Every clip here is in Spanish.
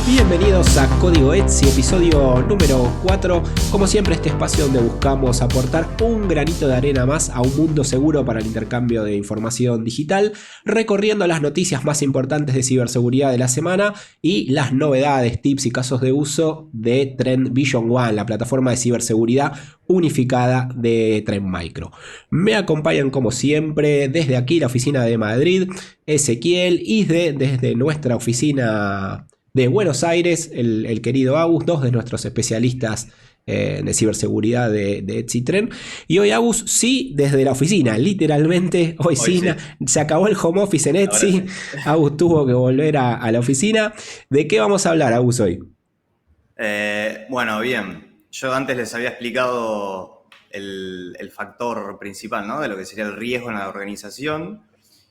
Bienvenidos a Código Etsy, episodio número 4. Como siempre, este espacio donde buscamos aportar un granito de arena más a un mundo seguro para el intercambio de información digital, recorriendo las noticias más importantes de ciberseguridad de la semana y las novedades, tips y casos de uso de Trend Vision One, la plataforma de ciberseguridad unificada de Trend Micro. Me acompañan como siempre desde aquí, la oficina de Madrid, Ezequiel, y desde nuestra oficina de Buenos Aires, el querido Agus, dos de nuestros especialistas de ciberseguridad de Etsy Trend. Y hoy Agus, sí, desde la oficina, literalmente, hoy Hoy sí, sí, se acabó el home office en ahora Etsy, sí. Agus tuvo que volver a la oficina. ¿De qué vamos a hablar, Agus, hoy? Bueno, bien. Yo antes les había explicado el factor principal, ¿no? De lo que sería el riesgo en la organización.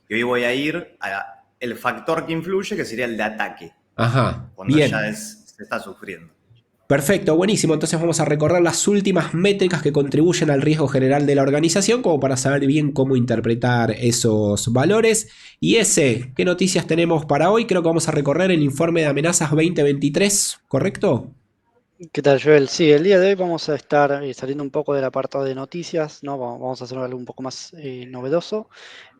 Y hoy voy a ir al factor que influye, que sería el de ataque, Ajá, cuando ya bien. se está sufriendo. Perfecto, buenísimo. Entonces vamos a recorrer las últimas métricas que contribuyen al riesgo general de la organización, como para saber bien cómo interpretar esos valores. Y ¿qué noticias tenemos para hoy? Creo que vamos a recorrer el informe de amenazas 2023, ¿correcto? ¿Qué tal, Joel? Sí, el día de hoy vamos a estar saliendo un poco del apartado de noticias, ¿no? Vamos a hacer algo un poco más novedoso.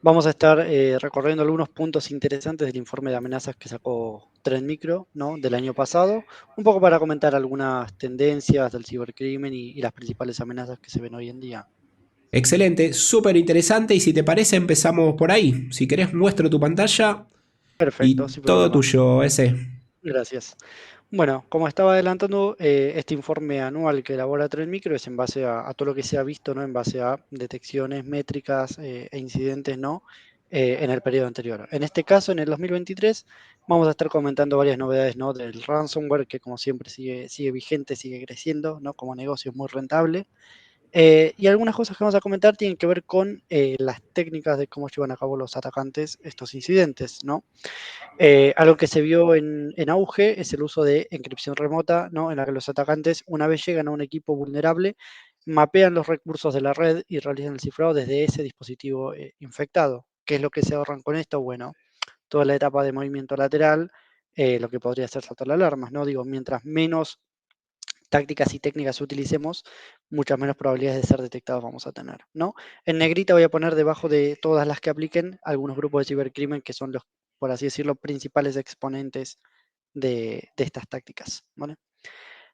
Vamos a estar recorriendo algunos puntos interesantes del informe de amenazas que sacó Trend Micro, ¿no? Del año pasado, un poco para comentar algunas tendencias del cibercrimen y las principales amenazas que se ven hoy en día. Excelente, súper interesante. Y si te parece, empezamos por ahí. Si querés, muestro tu pantalla Perfecto, y sin todo problema. tuyo, ese. Gracias. Bueno, como estaba adelantando, este informe anual que elabora Trend Micro es en base a todo lo que se ha visto, ¿no? En base a detecciones, métricas e incidentes, ¿no? En el periodo anterior. En este caso, en el 2023, vamos a estar comentando varias novedades, ¿no? Del ransomware, que como siempre sigue vigente, sigue creciendo, ¿no? Como negocio es muy rentable. Y algunas cosas que vamos a comentar tienen que ver con las técnicas de cómo llevan a cabo los atacantes estos incidentes, ¿no? Algo que se vio en auge es el uso de encripción remota, ¿no? En la que los atacantes, una vez llegan a un equipo vulnerable, mapean los recursos de la red y realizan el cifrado desde ese dispositivo infectado. ¿Qué es lo que se ahorran con esto? Bueno, toda la etapa de movimiento lateral, lo que podría ser saltar alarmas, ¿no? Digo, mientras menos tácticas y técnicas utilicemos, muchas menos probabilidades de ser detectados vamos a tener, ¿no? En negrita voy a poner debajo de todas las que apliquen algunos grupos de cibercrimen que son los, por así decirlo, principales exponentes de estas tácticas, ¿vale?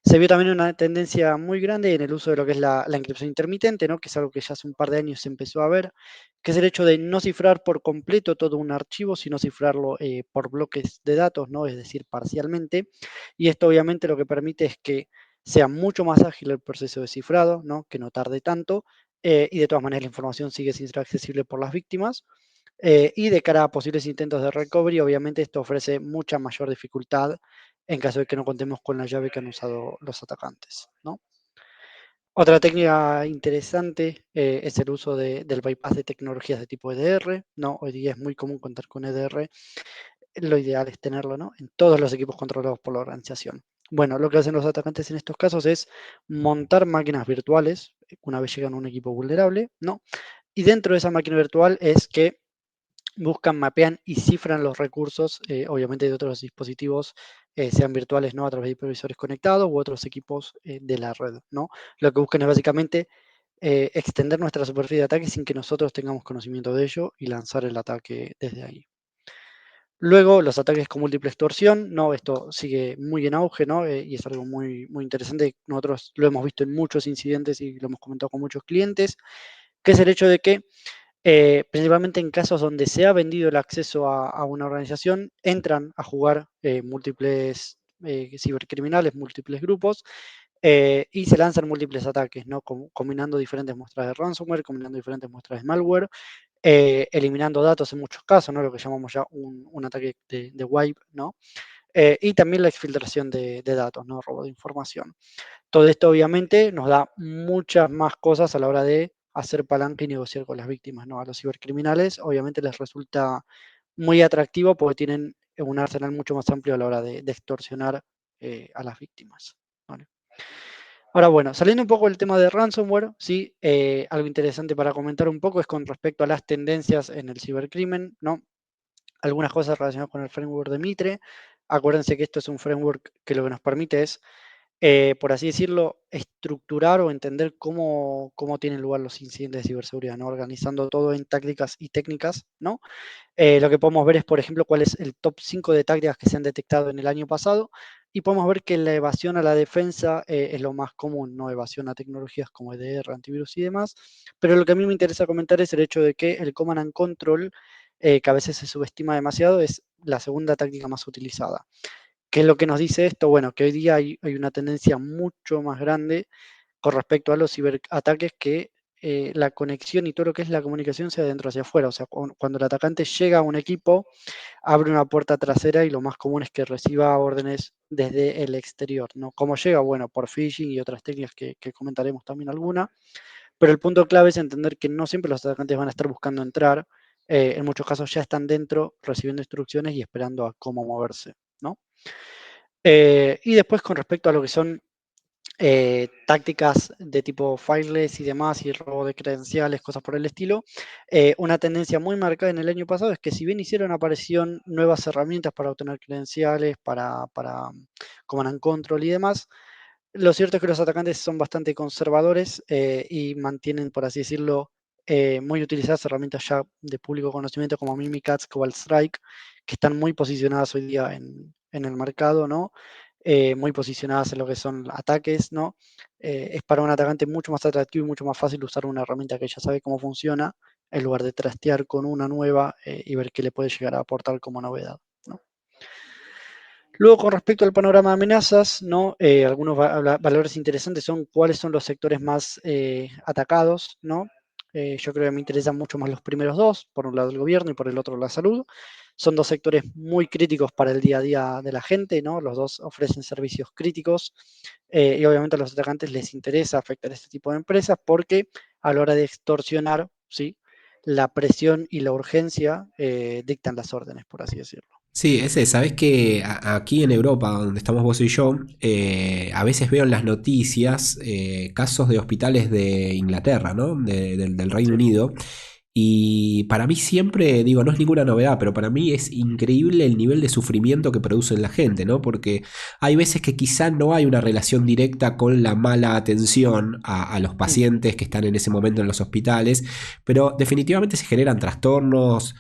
Se vio también una tendencia muy grande en el uso de lo que es la encripción intermitente, ¿no? Que es algo que ya hace un par de años se empezó a ver, que es el hecho de no cifrar por completo todo un archivo, sino cifrarlo por bloques de datos, ¿no? Es decir, parcialmente. Y esto obviamente lo que permite es que sea mucho más ágil el proceso de cifrado, ¿no? Que no tarde tanto, y de todas maneras la información sigue sin ser accesible por las víctimas. Y de cara a posibles intentos de recovery, obviamente esto ofrece mucha mayor dificultad en caso de que no contemos con la llave que han usado los atacantes, ¿no? Otra técnica interesante es el uso del bypass de tecnologías de tipo EDR, ¿no? Hoy día es muy común contar con EDR. Lo ideal es tenerlo, ¿no? En todos los equipos controlados por la organización. Bueno, lo que hacen los atacantes en estos casos es montar máquinas virtuales una vez llegan a un equipo vulnerable, ¿no? Y dentro de esa máquina virtual es que buscan, mapean y cifran los recursos, obviamente de otros dispositivos, sean virtuales, ¿no? A través de hipervisores conectados u otros equipos de la red, ¿no? Lo que buscan es básicamente extender nuestra superficie de ataque sin que nosotros tengamos conocimiento de ello y lanzar el ataque desde ahí. Luego, los ataques con múltiple extorsión, ¿no? Esto sigue muy en auge, ¿no? Y es algo muy interesante. Nosotros lo hemos visto en muchos incidentes y lo hemos comentado con muchos clientes, que es el hecho de que principalmente en casos donde se ha vendido el acceso a una organización, entran a jugar múltiples cibercriminales, múltiples grupos, y se lanzan múltiples ataques, ¿no? Combinando diferentes muestras de ransomware, combinando diferentes muestras de malware, eliminando datos en muchos casos, ¿no? Lo que llamamos ya un ataque de wipe, ¿no? Y también la exfiltración de datos, ¿no? Robo de información. Todo esto obviamente nos da muchas más cosas a la hora de hacer palanca y negociar con las víctimas, ¿no? A los cibercriminales obviamente les resulta muy atractivo porque tienen un arsenal mucho más amplio a la hora de extorsionar a las víctimas, ¿vale? Ahora bueno, saliendo un poco del tema de ransomware, sí, algo interesante para comentar un poco es con respecto a las tendencias en el cibercrimen, ¿no? Algunas cosas relacionadas con el framework de Mitre, Acuérdense que esto es un framework que lo que nos permite es, por así decirlo, estructurar o entender cómo tienen lugar los incidentes de ciberseguridad, ¿no? Organizando todo en tácticas y técnicas, ¿no? Lo que podemos ver es, por ejemplo, cuál es el top 5 de tácticas que se han detectado en el año pasado y podemos ver que la evasión a la defensa es lo más común, no evasión a tecnologías como EDR, antivirus y demás. Pero lo que a mí me interesa comentar es el hecho de que el Command and Control, que a veces se subestima demasiado, es la segunda táctica más utilizada. ¿Qué es lo que nos dice esto? Bueno, que hoy día hay una tendencia mucho más grande con respecto a los ciberataques que la conexión y todo lo que es la comunicación sea de dentro hacia afuera. O sea, cuando el atacante llega a un equipo, abre una puerta trasera y lo más común es que reciba órdenes desde el exterior, ¿no? ¿Cómo llega? Bueno, por phishing y otras técnicas que comentaremos también alguna. Pero el punto clave es entender que no siempre los atacantes van a estar buscando entrar. En muchos casos ya están dentro, recibiendo instrucciones y esperando a cómo moverse, ¿no? Y después con respecto a lo que son tácticas de tipo fileless y demás, y robo de credenciales, cosas por el estilo. Una tendencia muy marcada en el año pasado es que si bien hicieron aparición nuevas herramientas para obtener credenciales, para Command and Control y demás, lo cierto es que los atacantes son bastante conservadores y mantienen, por así decirlo, muy utilizadas herramientas ya de público conocimiento como Mimikatz, Cobalt Strike, que están muy posicionadas hoy día en el mercado, ¿no? Muy posicionadas en lo que son ataques, ¿no? Es para un atacante mucho más atractivo y mucho más fácil usar una herramienta que ya sabe cómo funciona, en lugar de trastear con una nueva y ver qué le puede llegar a aportar como novedad, ¿no? Luego, con respecto al panorama de amenazas, ¿no? Algunos valores interesantes son cuáles son los sectores más atacados, ¿no? Yo creo que me interesan mucho más los primeros dos, por un lado el gobierno y por el otro la salud. Son dos sectores muy críticos para el día a día de la gente, ¿no? Los dos ofrecen servicios críticos y obviamente a los atacantes les interesa afectar a este tipo de empresas porque a la hora de extorsionar, ¿sí? La presión y la urgencia dictan las órdenes, por así decirlo. Sí, ese, sabes que aquí en Europa, donde estamos vos y yo, a veces veo en las noticias casos de hospitales de Inglaterra, ¿no? Del Reino Sí. Unido. Y para mí siempre, digo, no es ninguna novedad, pero para mí es increíble el nivel de sufrimiento que produce en la gente, ¿no? Porque hay veces que quizá no hay una relación directa con la mala atención a los Mm. pacientes que están en ese momento en los hospitales, pero definitivamente se generan trastornos,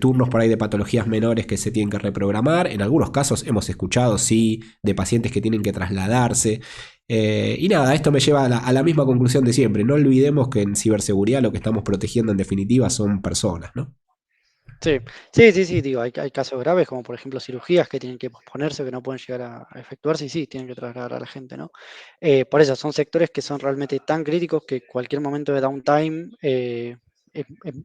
turnos por ahí de patologías menores que se tienen que reprogramar. En algunos casos hemos escuchado, sí, de pacientes que tienen que trasladarse. Y nada, esto me lleva a la misma conclusión de siempre. No olvidemos que en ciberseguridad lo que estamos protegiendo en definitiva son personas, ¿no? Sí, sí, sí, sí, digo, hay casos graves como por ejemplo cirugías que tienen que posponerse, que no pueden llegar a efectuarse y sí, tienen que trasladar a la gente, ¿no? Por eso son sectores que son realmente tan críticos que cualquier momento de downtime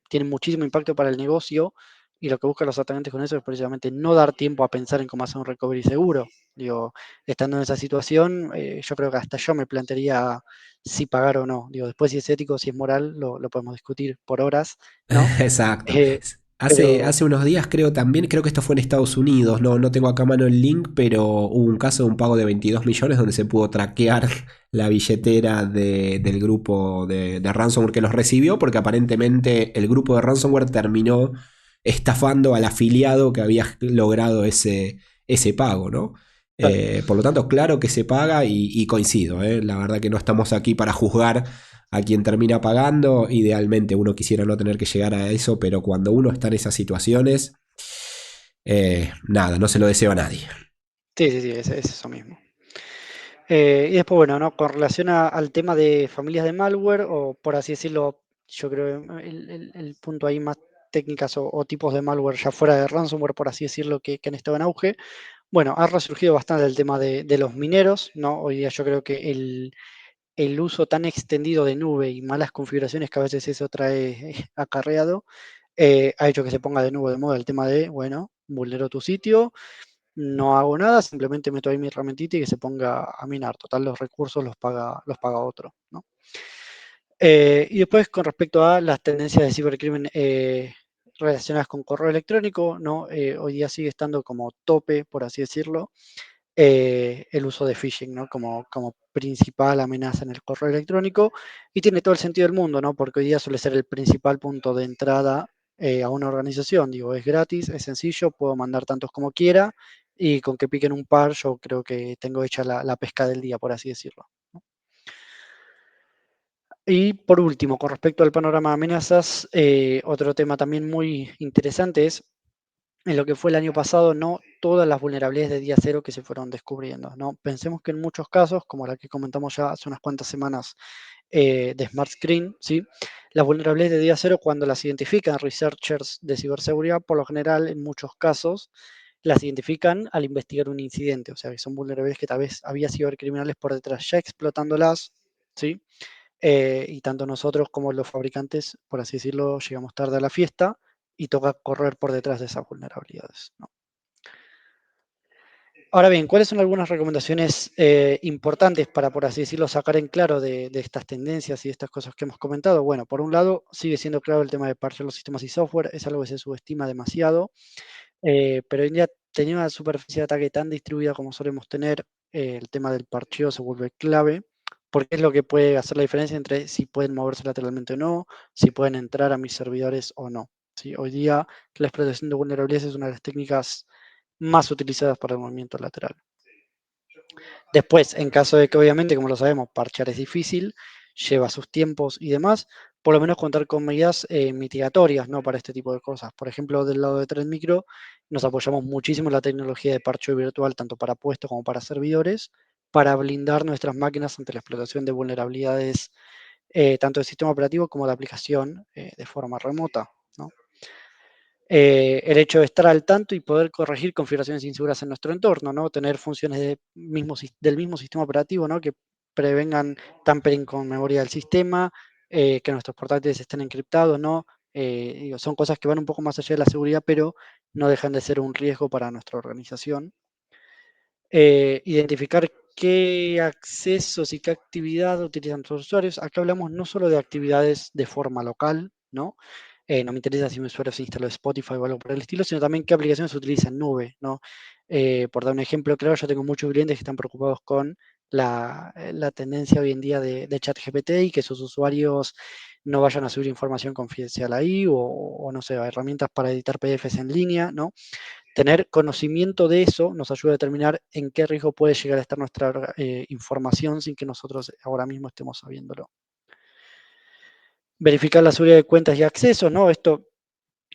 tiene muchísimo impacto para el negocio y lo que buscan los atacantes con eso es precisamente no dar tiempo a pensar en cómo hacer un recovery seguro. Digo, estando en esa situación, yo creo que hasta yo me plantearía si pagar o no. Digo, después si es ético, si es moral, lo podemos discutir por horas, ¿no? Exacto. Eh, pero Hace unos días creo también, creo que esto fue en Estados Unidos, no tengo acá a mano el link, pero hubo un caso de un pago de 22 millones donde se pudo traquear la billetera del grupo de ransomware que los recibió, porque aparentemente el grupo de ransomware terminó estafando al afiliado que había logrado ese pago, ¿no? Por lo tanto, claro que se paga y coincido, ¿eh? La verdad que no estamos aquí para juzgar a quien termina pagando. Idealmente uno quisiera no tener que llegar a eso, pero cuando uno está en esas situaciones, nada, no se lo deseo a nadie. sí, sí, sí, es eso mismo. Y después, bueno, ¿no? Con relación al tema de familias de malware, o por así decirlo, yo creo el punto ahí más técnicas o tipos de malware ya fuera de ransomware, por así decirlo, que han estado en auge. Bueno, ha resurgido bastante el tema de los mineros, ¿no? Hoy día yo creo que el uso tan extendido de nube y malas configuraciones que a veces eso trae acarreado, ha hecho que se ponga de nuevo de moda el tema de, bueno, vulnero tu sitio, no hago nada, simplemente meto ahí mi herramientita y que se ponga a minar. Total, los recursos los paga otro, ¿no? Y después, con respecto a las tendencias de cibercrimen relacionadas con correo electrónico, ¿no? Hoy día sigue estando como tope, por así decirlo, el uso de phishing, ¿no? Como principal amenaza en el correo electrónico. Y tiene todo el sentido del mundo, ¿no? Porque hoy día suele ser el principal punto de entrada a una organización. Digo, es gratis, es sencillo, puedo mandar tantos como quiera y con que piquen un par yo creo que tengo hecha la pesca del día, por así decirlo, ¿no? Y por último, con respecto al panorama de amenazas, otro tema también muy interesante es en lo que fue el año pasado, no todas las vulnerabilidades de día cero que se fueron descubriendo, ¿no? Pensemos que en muchos casos, como la que comentamos ya hace unas cuantas semanas de Smart Screen, ¿sí? Las vulnerabilidades de día cero, cuando las identifican researchers de ciberseguridad, por lo general, en muchos casos, las identifican al investigar un incidente, o sea, que son vulnerabilidades que tal vez había cibercriminales por detrás ya explotándolas, ¿sí? Y tanto nosotros como los fabricantes, por así decirlo, llegamos tarde a la fiesta y toca correr por detrás de esas vulnerabilidades, ¿no? Ahora bien, ¿cuáles son algunas recomendaciones importantes para, por así decirlo, sacar en claro de estas tendencias y de estas cosas que hemos comentado? Bueno, por un lado, sigue siendo claro el tema de parchear los sistemas y software, es algo que se subestima demasiado, pero hoy en día, teniendo una superficie de ataque tan distribuida como solemos tener, el tema del parcheo se vuelve clave, porque es lo que puede hacer la diferencia entre si pueden moverse lateralmente o no, si pueden entrar a mis servidores o no, ¿sí? Hoy día, la explotación de vulnerabilidades es una de las técnicas más utilizadas para el movimiento lateral. Después, en caso de que obviamente, como lo sabemos, parchear es difícil, lleva sus tiempos y demás, por lo menos contar con medidas mitigatorias, ¿no? Para este tipo de cosas. Por ejemplo, del lado de Trend Micro, nos apoyamos muchísimo en la tecnología de parcheo virtual, tanto para puestos como para servidores, para blindar nuestras máquinas ante la explotación de vulnerabilidades, tanto del sistema operativo como de aplicación de forma remota, ¿no? El hecho de estar al tanto y poder corregir configuraciones inseguras en nuestro entorno, ¿no? Tener funciones del mismo sistema operativo, ¿no? Que prevengan tampering con memoria del sistema, que nuestros portátiles estén encriptados, ¿no? Son cosas que van un poco más allá de la seguridad, pero no dejan de ser un riesgo para nuestra organización. Identificar qué accesos y qué actividad utilizan nuestros usuarios. Acá hablamos no solo de actividades de forma local, ¿no? No me interesa si mi usuario se instaló Spotify o algo por el estilo, sino también qué aplicaciones se utiliza en nube, ¿no? Por dar un ejemplo claro, yo tengo muchos clientes que están preocupados con la tendencia hoy en día de ChatGPT y que sus usuarios no vayan a subir información confidencial ahí o no sé, herramientas para editar PDFs en línea, ¿no? Tener conocimiento de eso nos ayuda a determinar en qué riesgo puede llegar a estar nuestra información sin que nosotros ahora mismo estemos sabiéndolo. Verificar la seguridad de cuentas y accesos, ¿no? Esto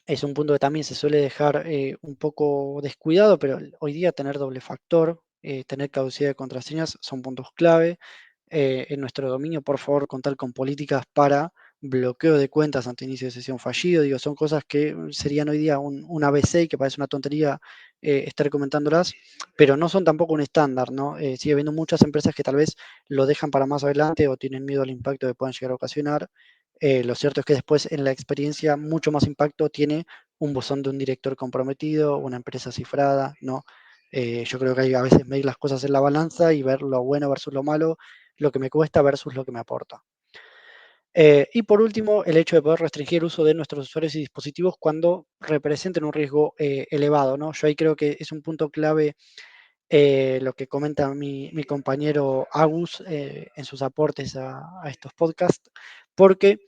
es un punto que también se suele dejar un poco descuidado, pero hoy día tener doble factor, tener caducidad de contraseñas son puntos clave. En nuestro dominio, por favor, contar con políticas para bloqueo de cuentas ante inicio de sesión fallido. Digo, son cosas que serían hoy día un ABC y que parece una tontería estar comentándolas, pero no son tampoco un estándar, ¿no? Sigue habiendo muchas empresas que tal vez lo dejan para más adelante o tienen miedo al impacto que puedan llegar a ocasionar. Lo cierto es que después en la experiencia mucho más impacto tiene un buzón de un director comprometido, una empresa cifrada, ¿no? Yo creo que hay a veces medir las cosas en la balanza y ver lo bueno versus lo malo, lo que me cuesta versus lo que me aporta. Y por último, el hecho de poder restringir el uso de nuestros usuarios y dispositivos cuando representen un riesgo elevado, ¿no? Yo ahí creo que es un punto clave lo que comenta mi compañero Agus en sus aportes a estos podcasts, porque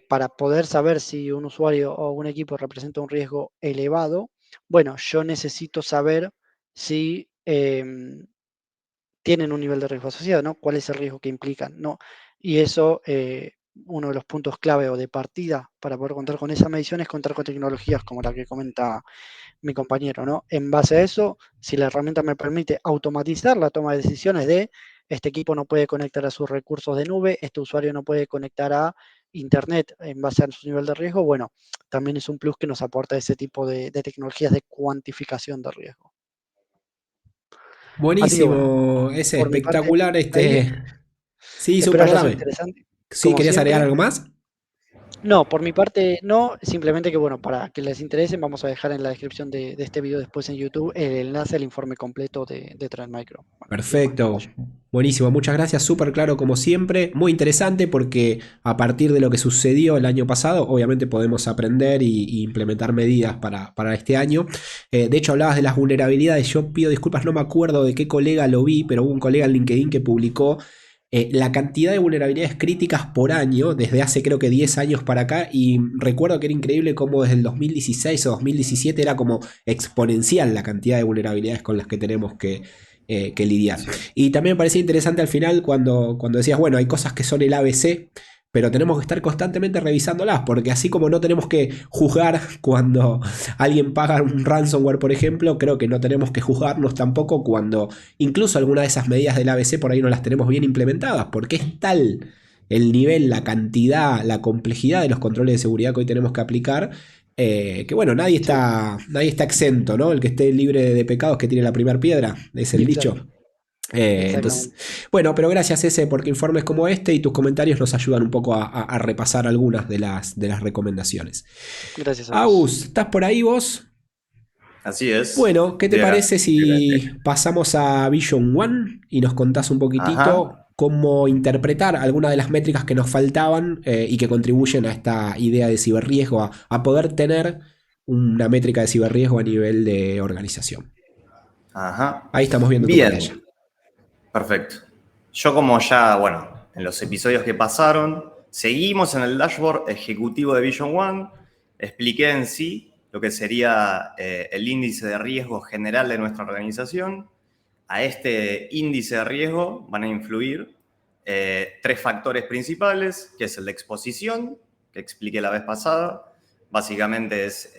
para poder saber si un usuario o un equipo representa un riesgo elevado, bueno, yo necesito saber si tienen un nivel de riesgo asociado, ¿no? ¿Cuál es el riesgo que implican? ¿No? Y eso, uno de los puntos clave o de partida para poder contar con esa medición es contar con tecnologías como la que comenta mi compañero, ¿no? En base a eso, si la herramienta me permite automatizar la toma de decisiones de este equipo no puede conectar a sus recursos de nube, este usuario no puede conectar a Internet en base a su nivel de riesgo, bueno, también es un plus que nos aporta ese tipo de tecnologías de cuantificación de riesgo. Así que bueno, Buenísimo, es por mi parte, espectacular ahí este. Sí, espero súper, haya sido dame. interesante, Sí, como ¿querías agregar siempre. algo más? No, por mi parte no, simplemente que bueno, para que les interese, vamos a dejar en la descripción de este video después en YouTube el enlace al informe completo de Trend Micro. Bueno, sin más que Perfecto, ello. buenísimo, muchas gracias, súper claro como siempre, muy interesante porque a partir de lo que sucedió el año pasado, obviamente podemos aprender y implementar medidas para este año. De hecho, hablabas de las vulnerabilidades, yo pido disculpas, no me acuerdo de qué colega lo vi, pero hubo un colega en LinkedIn que publicó la cantidad de vulnerabilidades críticas por año, desde hace creo que 10 años para acá, y recuerdo que era increíble cómo desde el 2016 o 2017 era como exponencial la cantidad de vulnerabilidades con las que tenemos que lidiar. Sí. Y también me parecía interesante al final cuando decías, bueno, hay cosas que son el ABC, pero tenemos que estar constantemente revisándolas, porque así como no tenemos que juzgar cuando alguien paga un ransomware, por ejemplo, creo que no tenemos que juzgarnos tampoco cuando incluso algunas de esas medidas del ABC por ahí no las tenemos bien implementadas, porque es tal el nivel, la cantidad, la complejidad de los controles de seguridad que hoy tenemos que aplicar, que bueno, Sí, nadie está exento, ¿no? El que esté libre de pecados que tiene la primera piedra, es el dicho. exacto, Entonces, exactamente. bueno, pero gracias ese porque informes como este y tus comentarios nos ayudan un poco a repasar algunas de las recomendaciones. Gracias a vos. Agus, ¿estás por ahí vos? Así es. Bueno, ¿qué te Estoy acá. parece si pasamos a Vision One y nos contás un poquitito Ajá. cómo interpretar algunas de las métricas que nos faltaban y que contribuyen a esta idea de ciberriesgo, a poder tener una métrica de ciberriesgo a nivel de organización? Ajá. Ahí estamos viendo tu Bien, pantalla. perfecto. Yo como ya, bueno, en los episodios que pasaron, seguimos en el dashboard ejecutivo de Vision One, expliqué en sí lo que sería el índice de riesgo general de nuestra organización. A este índice de riesgo van a influir tres factores principales, que es el de exposición, que expliqué la vez pasada. Básicamente es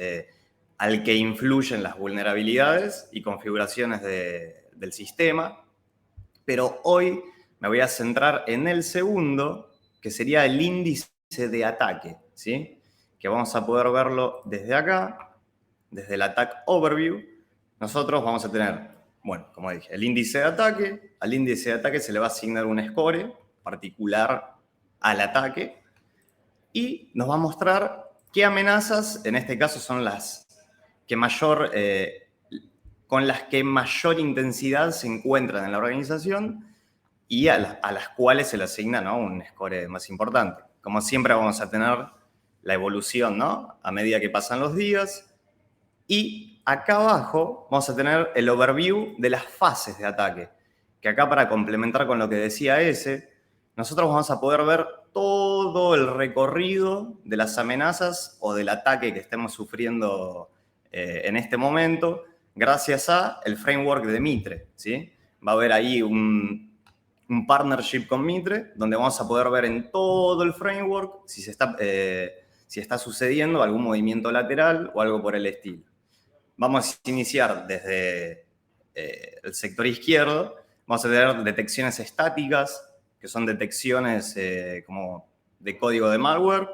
al que influyen las vulnerabilidades y configuraciones del sistema. Pero hoy me voy a centrar en el segundo, que sería el índice de ataque, ¿sí? Que vamos a poder verlo desde acá, desde el Attack Overview. Nosotros vamos a tener, bueno, como dije, el índice de ataque. Al índice de ataque se le va a asignar un score particular al ataque y nos va a mostrar qué amenazas, en este caso, son las que mayor, con las que mayor intensidad se encuentran en la organización y a las cuales se le asigna, ¿no?, un score más importante. Como siempre vamos a tener la evolución, ¿no?, a medida que pasan los días. Y acá abajo vamos a tener el overview de las fases de ataque, que acá, para complementar con lo que decía ese, nosotros vamos a poder ver todo el recorrido de las amenazas o del ataque que estemos sufriendo en este momento, gracias a el framework de Mitre, ¿sí? Va a haber ahí un partnership con Mitre, donde vamos a poder ver en todo el framework si está sucediendo algún movimiento lateral o algo por el estilo. Vamos a iniciar desde el sector izquierdo. Vamos a tener detecciones estáticas, que son detecciones como de código de malware,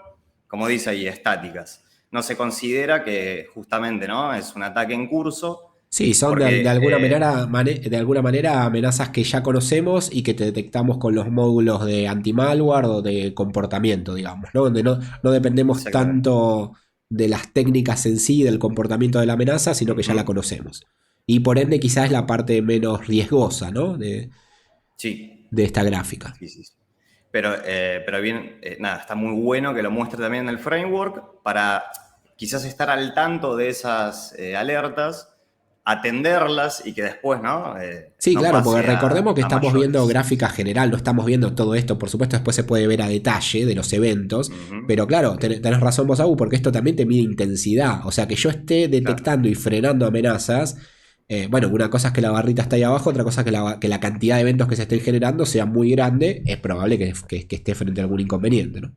como dice ahí, estáticas. No se considera que justamente, ¿no?, es un ataque en curso, Sí, son de porque alguna manera amenazas que ya conocemos y que te detectamos con los módulos de anti-malware o de comportamiento, digamos, ¿no? Donde no dependemos exactamente. tanto de las técnicas en sí, del comportamiento de la amenaza, sino que ya la Ujú. conocemos. Y por ende quizás es la parte menos riesgosa, ¿no? Sí, De esta gráfica. sí, sí, sí. Pero bien, nada, está muy bueno que lo muestre también en el framework para quizás estar al tanto de esas alertas, atenderlas y que después, ¿no? Sí, No claro, porque pase recordemos que a estamos viendo mayores. gráfica general, no estamos viendo todo esto, por supuesto después se puede ver a detalle de los eventos, Ujú. pero claro, tenés razón vos, Agu, porque esto también te mide intensidad, o sea, que yo esté Claro, detectando y frenando amenazas, bueno, una cosa es que la barrita está ahí abajo, otra cosa es que la cantidad de eventos que se estén generando sea muy grande, es probable que esté frente a algún inconveniente, ¿no?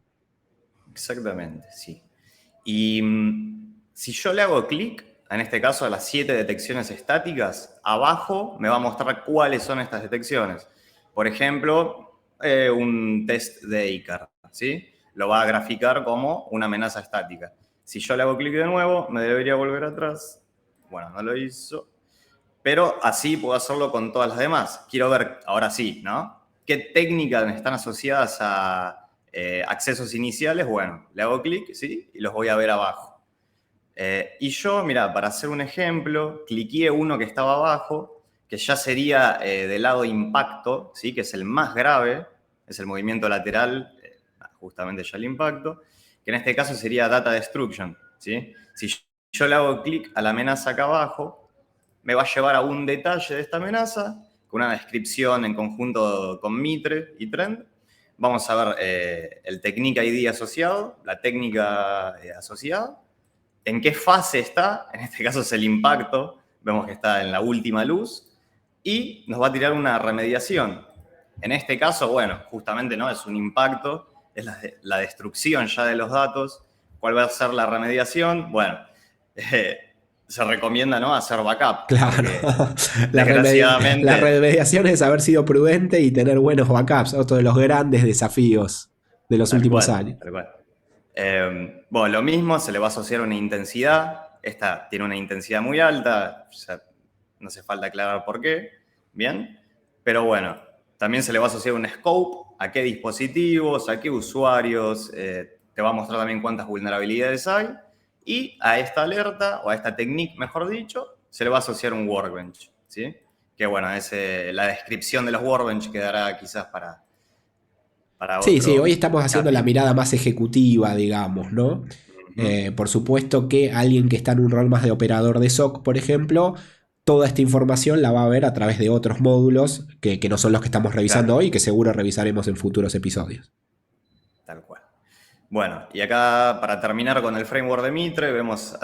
exactamente, sí. Y si yo le hago clic, en este caso a las 7 detecciones estáticas, abajo me va a mostrar cuáles son estas detecciones. Por ejemplo, un test de ICAR, ¿sí? Lo va a graficar como una amenaza estática. Si yo le hago clic de nuevo, me debería volver atrás. Bueno, no lo hizo. Pero así puedo hacerlo con todas las demás. Quiero ver, ahora sí, ¿no?, ¿qué técnicas están asociadas a accesos iniciales? Bueno, le hago clic, ¿sí?, y los voy a ver abajo. Y yo, mira, para hacer un ejemplo, cliqué uno que estaba abajo, que ya sería del lado impacto, ¿sí?, que es el más grave, es el movimiento lateral, justamente ya el impacto, que en este caso sería data destruction, ¿sí? Si yo le hago clic a la amenaza acá abajo, me va a llevar a un detalle de esta amenaza con una descripción en conjunto con Mitre y Trend. Vamos a ver el Technique ID asociado, la técnica asociada, en qué fase está, en este caso es el impacto, vemos que está en la última luz, y nos va a tirar una remediación. En este caso, bueno, justamente no es un impacto, es la destrucción ya de los datos. ¿Cuál va a ser la remediación? Bueno, se recomienda, ¿no?, hacer backup. Claro. Desgraciadamente, La remediación es haber sido prudente y tener buenos backups, otro de los grandes desafíos de los últimos años. Tal cual. Bueno, lo mismo, se le va a asociar una intensidad. Esta tiene una intensidad muy alta, ya no hace falta aclarar por qué, ¿bien? Pero bueno, también se le va a asociar un scope, a qué dispositivos, a qué usuarios, te va a mostrar también cuántas vulnerabilidades hay, y a esta alerta, o a esta technique, mejor dicho, se le va a asociar un workbench, ¿sí? Que bueno, es la descripción de los workbench quedará quizás para Sí, otro hoy estamos haciendo la capítulo. mirada más ejecutiva, digamos, ¿no? Por supuesto que alguien que está en un rol más de operador de SOC, por ejemplo, toda esta información la va a ver a través de otros módulos que no son los que estamos revisando Claro, hoy y que seguro revisaremos en futuros episodios. tal cual. Bueno, y acá para terminar con el framework de Mitre, vemos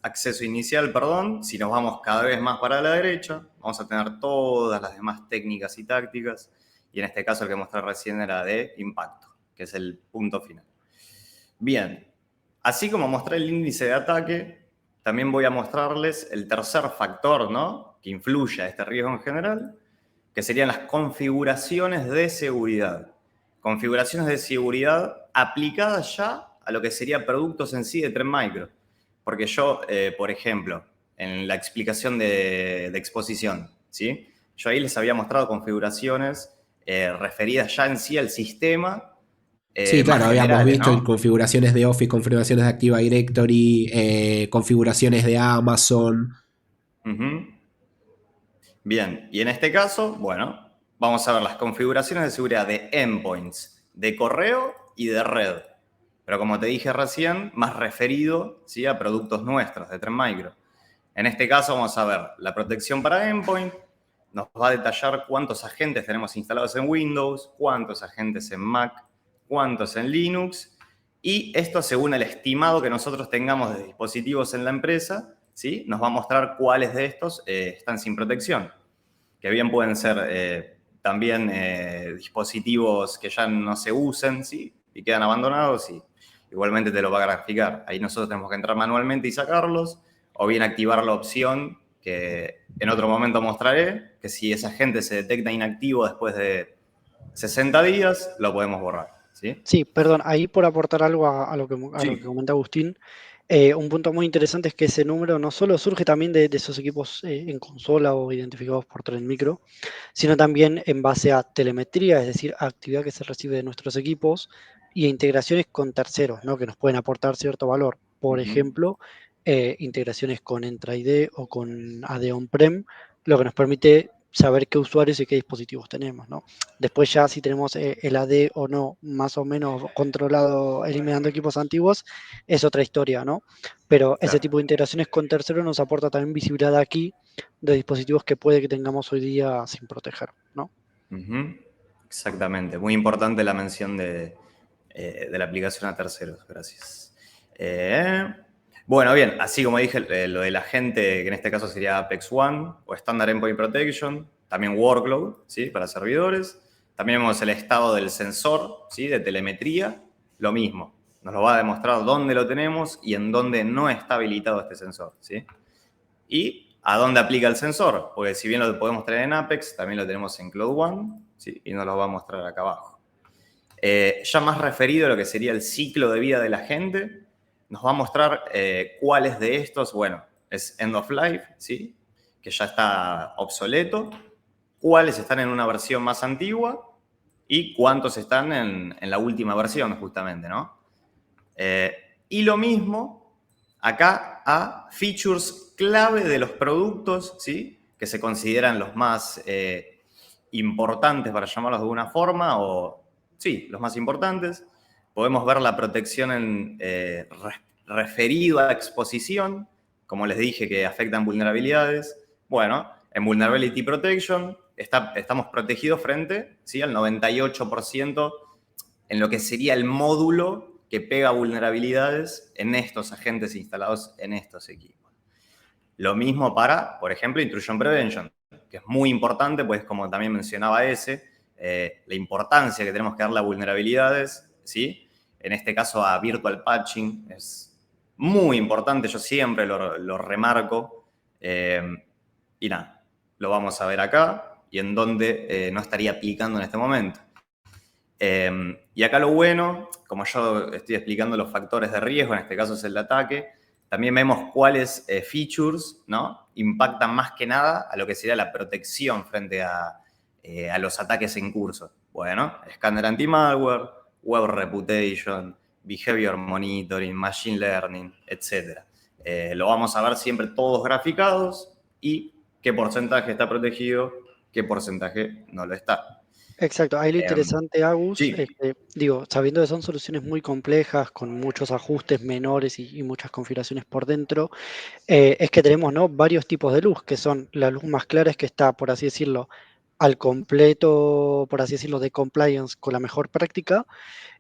acceso inicial, perdón. Si nos vamos cada vez más para la derecha, vamos a tener todas las demás técnicas y tácticas. Y en este caso el que mostré recién era de impacto, que es el punto final. Bien, así como mostré el índice de ataque, también voy a mostrarles el tercer factor, ¿no?, que influye a este riesgo en general, que serían las configuraciones de seguridad. Configuraciones de seguridad aplicadas ya a lo que sería productos en sí de Trend Micro. Porque yo, por ejemplo, en la explicación de exposición, ¿sí?, yo ahí les había mostrado configuraciones referidas ya en sí al sistema, Sí, claro, más habíamos generales, visto en ¿no? configuraciones de Office, configuraciones de Active Directory, configuraciones de Amazon. Uh-huh. Bien, y en este caso, bueno, vamos a ver las configuraciones de seguridad de endpoints, de correo y de red. Pero como te dije recién, más referido, ¿sí?, a productos nuestros de Trend Micro. En este caso vamos a ver la protección para endpoint, nos va a detallar cuántos agentes tenemos instalados en Windows, cuántos agentes en Mac, cuántos en Linux, y esto según el estimado que nosotros tengamos de dispositivos en la empresa, ¿sí?, nos va a mostrar cuáles de estos están sin protección, que bien pueden ser también dispositivos que ya no se usen, ¿sí?, y quedan abandonados, y igualmente te lo va a graficar. Ahí nosotros tenemos que entrar manualmente y sacarlos, o bien activar la opción que en otro momento mostraré, que si ese agente se detecta inactivo después de 60 días, lo podemos borrar, ¿sí? Sí, perdón, ahí por aportar algo a lo que Sí. comenta Agustín, un punto muy interesante es que ese número no solo surge también de esos equipos en consola o identificados por Trend Micro, sino también en base a telemetría, es decir, a actividad que se recibe de nuestros equipos y a integraciones con terceros, ¿no?, que nos pueden aportar cierto valor. Por Uh-huh. ejemplo, integraciones con Entra ID o con AD On-Prem, lo que nos permite saber qué usuarios y qué dispositivos tenemos, ¿no? Después ya si tenemos el AD o no más o menos controlado eliminando equipos antiguos, es otra historia, ¿no? Pero ese Claro. tipo de integraciones con terceros nos aporta también visibilidad aquí de dispositivos que puede que tengamos hoy día sin proteger, ¿no? Uh-huh. Exactamente. Muy importante la mención de la aplicación a terceros. Gracias. Bueno, bien, así como dije, lo del agente, que en este caso sería Apex One o Standard Endpoint Protection, también Workload, ¿sí?, para servidores. También vemos el estado del sensor, ¿sí?, de telemetría, lo mismo. Nos lo va a demostrar dónde lo tenemos y en dónde no está habilitado este sensor, ¿sí? Y a dónde aplica el sensor, porque si bien lo podemos tener en Apex, también lo tenemos en Cloud One, ¿sí?, y nos lo va a mostrar acá abajo. Ya más referido a lo que sería el ciclo de vida del agente, nos va a mostrar cuáles de estos, bueno, es end of life, ¿sí?, que ya está obsoleto, cuáles están en una versión más antigua y cuántos están en la última versión, justamente, ¿no? Y lo mismo acá a features clave de los productos, ¿sí?, que se consideran los más importantes, para llamarlos de alguna forma, o sí, los más importantes. Podemos ver la protección referido a la exposición, como les dije, que afectan vulnerabilidades. Bueno, en Vulnerability Protection estamos protegidos frente, ¿sí?, al 98% en lo que sería el módulo que pega vulnerabilidades en estos agentes instalados en estos equipos. Lo mismo para, por ejemplo, Intrusion Prevention, que es muy importante, pues como también mencionaba la importancia que tenemos que darle a vulnerabilidades, ¿sí? En este caso a Virtual Patching, es muy importante, yo siempre lo remarco. Y nada, lo vamos a ver acá y en dónde no estaría aplicando en este momento. Y acá lo bueno, como yo estoy explicando los factores de riesgo, en este caso es el de ataque, también vemos cuáles features, ¿no?, impactan más que nada a lo que sería la protección frente a los ataques en curso. Bueno, escáner anti-malware, web reputation, behavior monitoring, machine learning, etc. Lo vamos a ver siempre todos graficados y qué porcentaje está protegido, qué porcentaje no lo está. Exacto, ahí lo interesante, Agus, Sí. digo, sabiendo que son soluciones muy complejas, con muchos ajustes menores y muchas configuraciones por dentro, es que tenemos, ¿no?, varios tipos de luz, que son la luz más clara, es que está, por así decirlo, al completo, por así decirlo, de compliance con la mejor práctica.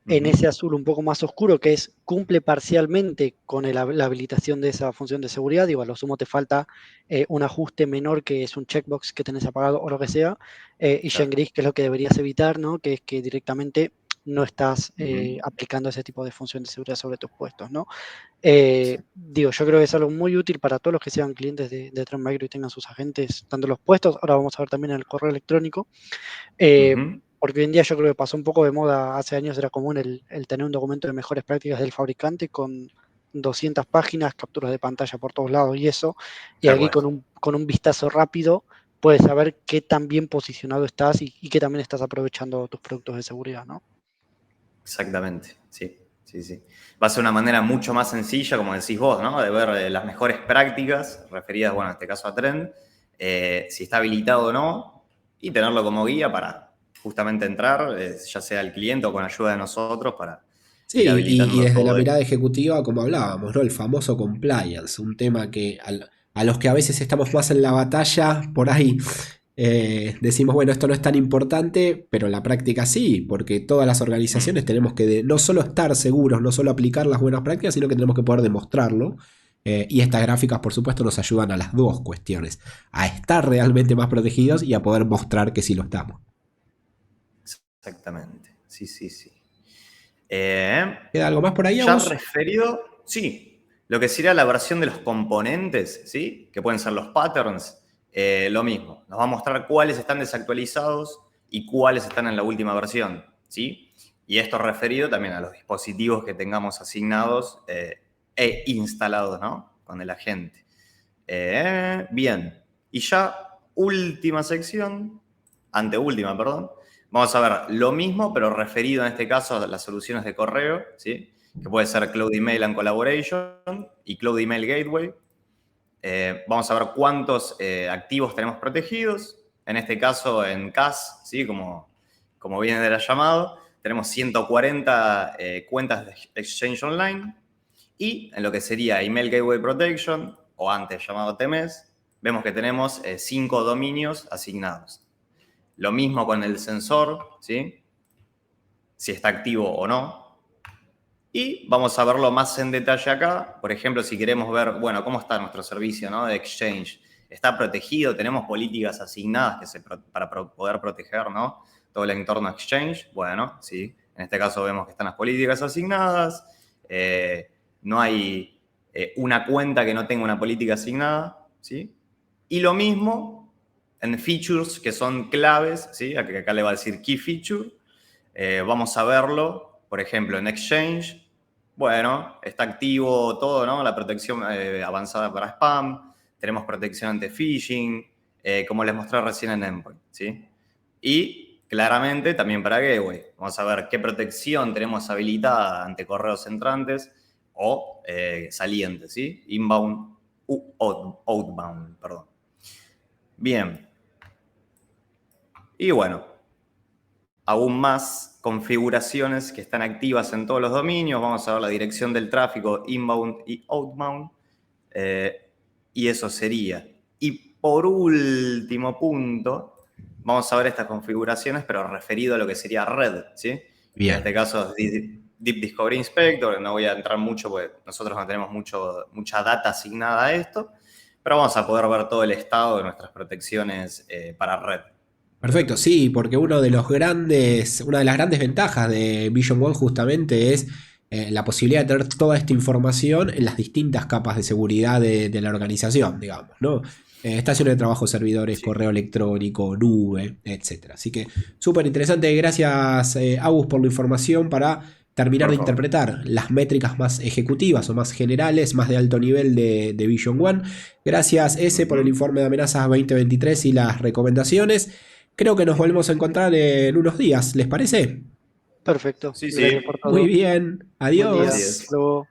En ese azul un poco más oscuro, que cumple parcialmente con la habilitación de esa función de seguridad. Digo, a lo sumo te falta un ajuste menor, que es un checkbox que tenés apagado o lo que sea, y ya en Claro. gris, que es lo que deberías evitar, ¿no?, que es que directamente no estás Ujú. aplicando ese tipo de función de seguridad sobre tus puestos, ¿no? Sí. Digo, yo creo que es algo muy útil para todos los que sean clientes de Trend Micro y tengan sus agentes dando los puestos. Ahora vamos a ver también el correo electrónico. Ujú. Porque hoy en día yo creo que pasó un poco de moda. Hace años era común el tener un documento de mejores prácticas del fabricante con 200 páginas, capturas de pantalla por todos lados y eso. Y Tal aquí cual. con un vistazo rápido puedes saber qué tan bien posicionado estás y qué también estás aprovechando tus productos de seguridad, ¿no? Exactamente, sí, sí, sí. Va a ser una manera mucho más sencilla, como decís vos, ¿no?, de ver las mejores prácticas referidas, bueno, en este caso a Trend, si está habilitado o no, y tenerlo como guía para justamente entrar, ya sea el cliente o con ayuda de nosotros, para ir Sí, y habilitando desde la todo mirada esto. ejecutiva, como hablábamos, ¿no? El famoso compliance, un tema que a los que a veces estamos más en la batalla, por ahí decimos, bueno, esto no es tan importante, pero en la práctica sí, porque todas las organizaciones Mm, tenemos que no solo estar seguros, no solo aplicar las buenas prácticas, sino que tenemos que poder demostrarlo. Y estas gráficas, por supuesto, nos ayudan a las dos cuestiones, a estar realmente más protegidos y a poder mostrar que sí lo estamos. exactamente, sí, sí, sí. ¿Queda algo más por ahí, Ya Agus? referido, sí, lo que sería la versión de los componentes, ¿sí?, que pueden ser los patterns, lo mismo. Nos va a mostrar cuáles están desactualizados y cuáles están en la última versión, ¿sí? Y esto referido también a los dispositivos que tengamos asignados e instalados, ¿no?, con el agente. Bien, y ya última sección, anteúltima, perdón. Vamos a ver lo mismo, pero referido en este caso a las soluciones de correo, ¿sí?, que puede ser Cloud Email and Collaboration y Cloud Email Gateway. Vamos a ver cuántos activos tenemos protegidos. En este caso, en CAS, ¿sí?, como viene de la llamado, tenemos 140 cuentas de Exchange Online. Y en lo que sería Email Gateway Protection, o antes llamado TMS, vemos que tenemos 5 dominios asignados. Lo mismo con el sensor, ¿sí?, si está activo o no. Y vamos a verlo más en detalle acá. Por ejemplo, si queremos ver, bueno, cómo está nuestro servicio, ¿no?, de Exchange. ¿Está protegido? ¿Tenemos políticas asignadas para poder proteger, ¿no?, todo el entorno Exchange? Bueno, sí. En este caso vemos que están las políticas asignadas. No hay una cuenta que no tenga una política asignada, ¿sí? Y lo mismo en features que son claves, ¿sí? Acá le va a decir key feature. Vamos a verlo, por ejemplo, en Exchange. Bueno, está activo todo, ¿no?, la protección avanzada para spam. Tenemos protección ante phishing, como les mostré recién en Endpoint, ¿sí? Y claramente también para Gateway. Vamos a ver qué protección tenemos habilitada ante correos entrantes o salientes, ¿sí? Inbound, outbound, perdón. Bien. Y bueno, aún más configuraciones que están activas en todos los dominios. Vamos a ver la dirección del tráfico inbound y outbound. Y eso sería. Y por último punto, vamos a ver estas configuraciones, pero referido a lo que sería red, ¿sí? Bien. En este caso es Deep Discovery Inspector, no voy a entrar mucho porque nosotros no tenemos mucha data asignada a esto, pero vamos a poder ver todo el estado de nuestras protecciones para red. Perfecto, sí, porque una de las grandes ventajas de Vision One justamente es la posibilidad de tener toda esta información en las distintas capas de seguridad de la organización, digamos, ¿no? Estaciones de trabajo, servidores, Sí. correo electrónico, nube, etcétera. Así que súper interesante. Gracias, Agus, por la información para terminar Por de favor. interpretar las métricas más ejecutivas o más generales, más de alto nivel de Vision One. Gracias, S, por el informe de amenazas 2023 y las recomendaciones. Creo que nos volvemos a encontrar en unos días, ¿les parece? Perfecto. Sí, Gracias por sí. Muy todo. bien, Buen día. Así adiós. Hasta es. luego.